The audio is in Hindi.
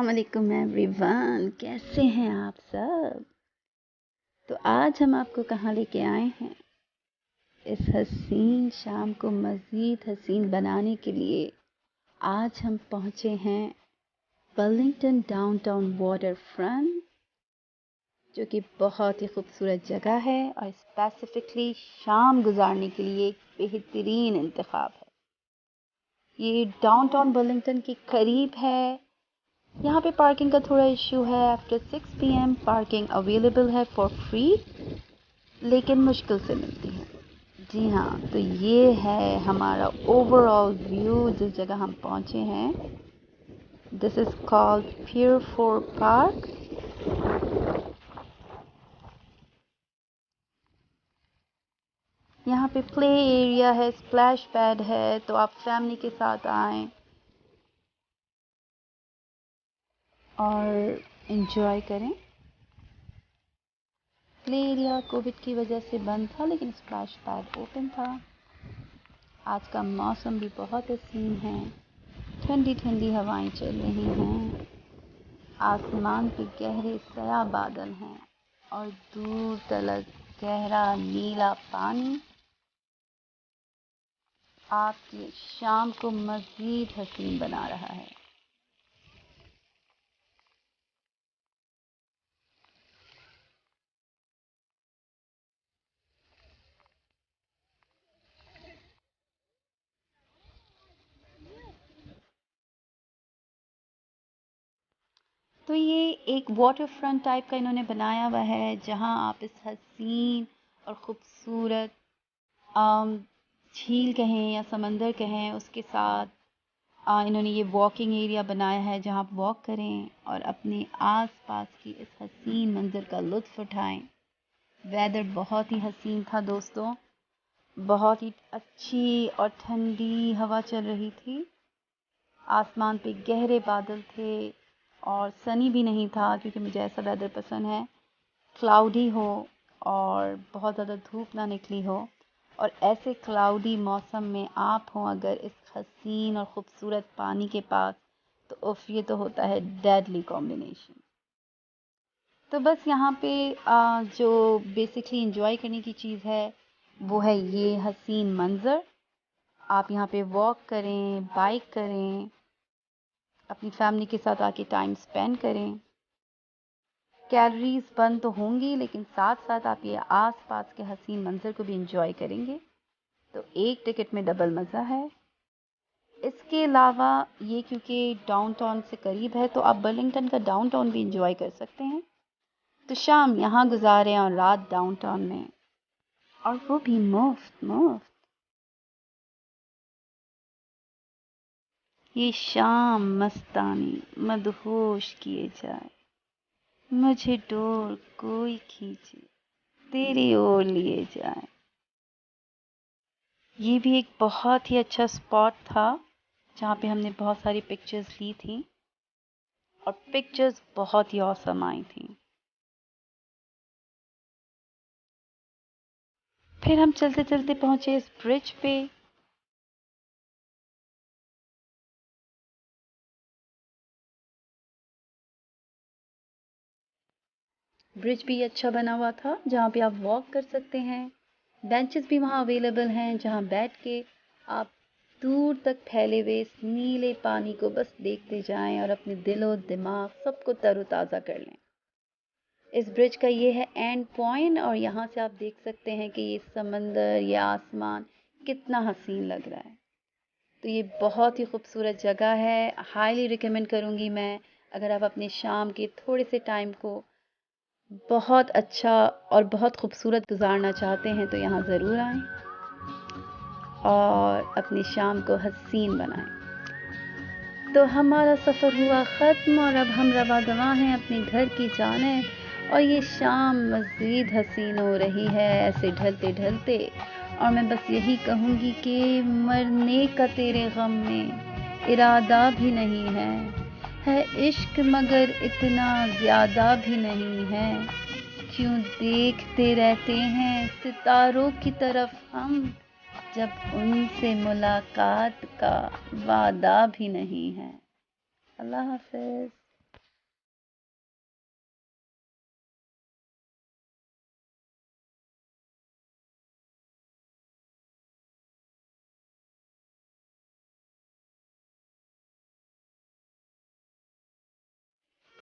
अस्सलामुअलैकुम एवरीवन, कैसे हैं आप सब। तो आज हम आपको कहाँ लेके आए हैं। इस हसीन शाम को मज़ीद हसीन बनाने के लिए आज हम पहुँचे हैं वेलिंगटन डाउनटाउन वाटर फ्रंट, जो कि बहुत ही खूबसूरत जगह है और स्पेसिफिकली शाम गुजारने के लिए एक बेहतरीन इंतखाब है। ये डाउनटाउन वेलिंगटन के करीब है। यहाँ पे पार्किंग का थोड़ा इशू है। आफ्टर 6 PM पार्किंग अवेलेबल है फॉर फ्री, लेकिन मुश्किल से मिलती है। जी हाँ, तो ये है हमारा ओवरऑल व्यू जिस जगह हम पहुँचे हैं। This is called pier 4 park. यहाँ पे प्ले एरिया है, स्प्लैश पैड है, तो आप फैमिली के साथ आएँ और इन्जॉय करें। प्ले एरिया कोविड की वजह से बंद था, लेकिन स्प्लैश पैड ओपन था। आज का मौसम भी बहुत हसीन है, ठंडी ठंडी हवाएं चल रही हैं, आसमान पे गहरे सया बादल हैं और दूर तलक गहरा नीला पानी आपकी शाम को मज़ीद हसीन बना रहा है। तो ये एक वाटर फ्रंट टाइप का इन्होंने बनाया हुआ है, जहां आप इस हसीन और ख़ूबसूरत झील कहें या समंदर कहें, उसके साथ इन्होंने ये वॉकिंग एरिया बनाया है जहां आप वॉक करें और अपने आसपास की इस हसीन मंजर का लुत्फ़ उठाएं। वेदर बहुत ही हसीन था दोस्तों, बहुत ही अच्छी और ठंडी हवा चल रही थी। आसमान पे गहरे बादल थे और सनी भी नहीं था, क्योंकि मुझे ऐसा वेदर पसंद है, क्लाउडी हो और बहुत ज़्यादा धूप ना निकली हो। और ऐसे क्लाउडी मौसम में आप हों अगर इस हसीन और ख़ूबसूरत पानी के पास, तो उफ़, ये तो होता है डेडली कॉम्बिनेशन। तो बस यहाँ पे जो बेसिकली इंजॉय करने की चीज़ है वो है ये हसीन मंज़र। आप यहाँ पे वॉक करें, बाइक करें, अपनी फैमिली के साथ आके टाइम स्पेंड करें। कैलोरीज बंद तो होंगी, लेकिन साथ साथ आप ये आस-पास के हसीन मंज़र को भी इंजॉय करेंगे। तो एक टिकट में डबल मज़ा है। इसके अलावा ये क्योंकि डाउनटाउन से करीब है, तो आप बर्लिंगटन का डाउनटाउन भी इंजॉय कर सकते हैं। तो शाम यहाँ गुजारें और रात डाउनटाउन में, और वो भी मुफ्त। ये शाम मस्तानी मदहोश किए जाए, मुझे डोर कोई खींचे, तेरी ओर लिए जाए। ये भी एक बहुत ही अच्छा स्पॉट था जहाँ पे हमने बहुत सारी पिक्चर्स ली थी और पिक्चर्स बहुत ही ऑसम आई थी। फिर हम चलते चलते पहुँचे इस ब्रिज पे। ब्रिज भी अच्छा बना हुआ था जहाँ पे आप वॉक कर सकते हैं। बेंचेस भी वहाँ अवेलेबल हैं जहाँ बैठ के आप दूर तक फैले हुए इस नीले पानी को बस देखते जाएं और अपने दिलो दिमाग सबको तरोताज़ा कर लें। इस ब्रिज का ये है एंड पॉइंट, और यहाँ से आप देख सकते हैं कि ये समंदर, ये आसमान कितना हसीन लग रहा है। तो ये बहुत ही खूबसूरत जगह है, हाईली रिकमेंड करूँगी मैं। अगर आप अपने शाम के थोड़े से टाइम को बहुत अच्छा और बहुत खूबसूरत गुजारना चाहते हैं, तो यहाँ ज़रूर आएँ और अपनी शाम को हसीन बनाएं। तो हमारा सफ़र हुआ ख़त्म और अब हम रवा दवा हैं अपने घर की जानिब, और ये शाम मज़ीद हसीन हो रही है ऐसे ढलते ढलते। और मैं बस यही कहूँगी कि मरने का तेरे गम में इरादा भी नहीं है इश्क मगर इतना ज़्यादा भी नहीं है। क्यों देखते रहते हैं सितारों की तरफ हम, जब उनसे मुलाकात का वादा भी नहीं है। अल्लाह हाफ़िज़।